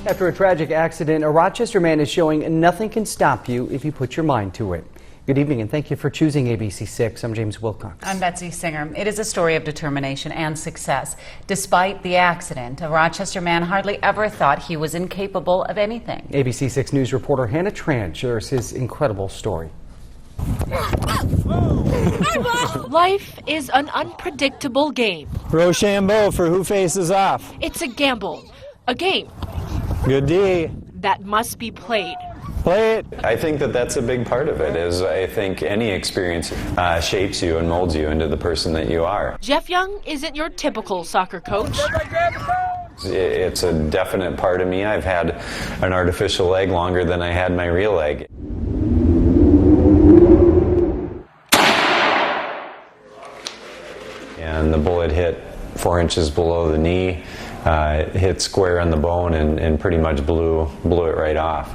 After a tragic accident, a Rochester man is showing nothing can stop you if you put your mind to it. Good evening and thank you for choosing ABC 6. I'm James Wilcox. I'm Betsy Singer. It is a story of determination and success. Despite the accident, a Rochester man hardly ever thought he was incapable of anything. ABC 6 News reporter Hannah Tran shares his incredible story. Life is an unpredictable game. Rochambeau for who faces off. It's a gamble, a game Good D. that must be played. Play it. I think that that's a big part of it. Is I think any experience shapes you and molds you into the person that you are. Jeff Young isn't your typical soccer coach. It's a definite part of me. I've had an artificial leg longer than I had my real leg. And the bullet hit 4 inches below the knee, hit square on the bone, and pretty much blew it right off.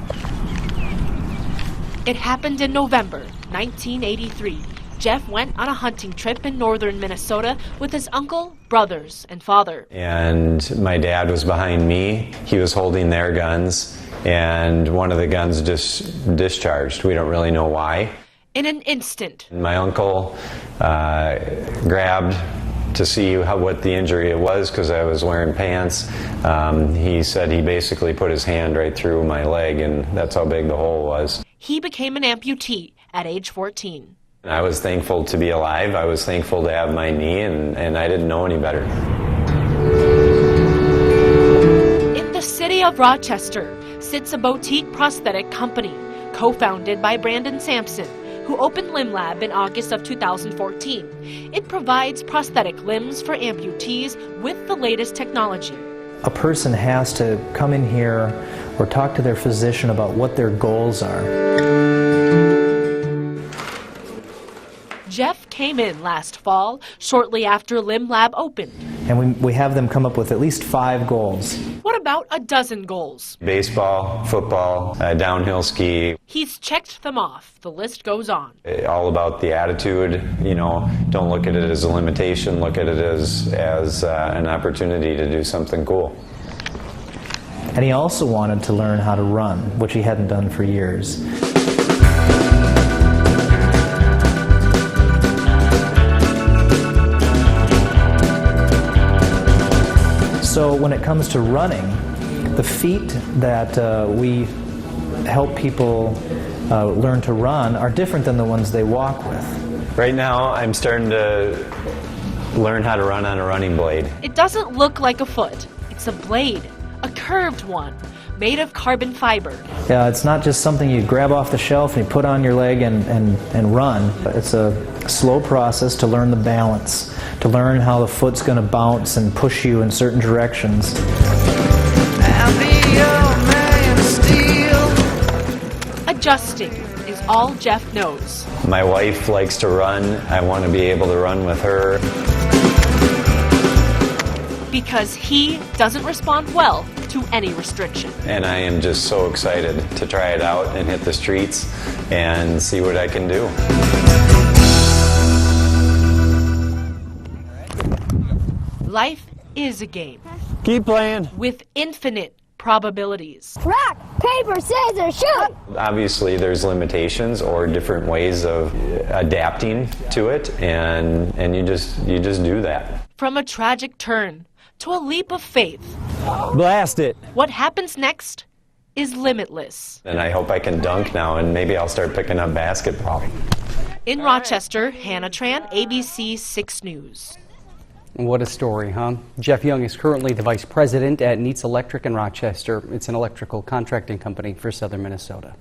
It happened in November 1983. Jeff went on a hunting trip in northern Minnesota with his uncle, brothers, and father. And my dad was behind me. He was holding their guns, and one of the guns just discharged. We don't really know why. In an instant, My uncle grabbed to see what the injury was because I was wearing pants. He said he basically put his hand right through my leg, and that's how big the hole was. he became an amputee at age 14. I was thankful to be alive. I was thankful to have my knee, and I didn't know any better. In the city of Rochester sits a boutique prosthetic company, co-founded by Brandon Sampson, who opened Limb Lab in August of 2014. It provides prosthetic limbs for amputees with the latest technology. A person has to come in here or talk to their physician about what their goals are. Jeff came in last fall, shortly after Limb Lab opened. And we have them come up with at least 5 goals. What about a dozen goals? Baseball, football, downhill ski. He's checked them off. The list goes on. All about the attitude. Don't look at it as a limitation. Look at it as an opportunity to do something cool. And he also wanted to learn how to run, which he hadn't done for years. So when it comes to running, the feet that we help people learn to run are different than the ones they walk with. Right now, I'm starting to learn how to run on a running blade. It doesn't look like a foot. It's a blade, a curved one, made of carbon fiber. Yeah, it's not just something you grab off the shelf and you put on your leg and run. It's a slow process to learn the balance, to learn how the foot's going to bounce and push you in certain directions. Adjusting is all Jeff knows. My wife likes to run. I want to be able to run with her. Because he doesn't respond well to any restriction. And I am just so excited to try it out and hit the streets and see what I can do. Life is a game Keep playing. with infinite probabilities. Rock, paper, scissors, shoot! Obviously, there's limitations or different ways of adapting to it, and you just do that. From a tragic turn to a leap of faith, Blast it. what happens next is limitless. And I hope I can dunk now, and maybe I'll start picking up basketball. In Rochester, Hannah Tran, ABC 6 News. What a story, huh? Jeff Young is currently the vice president at Neats Electric in Rochester. It's an electrical contracting company for southern Minnesota.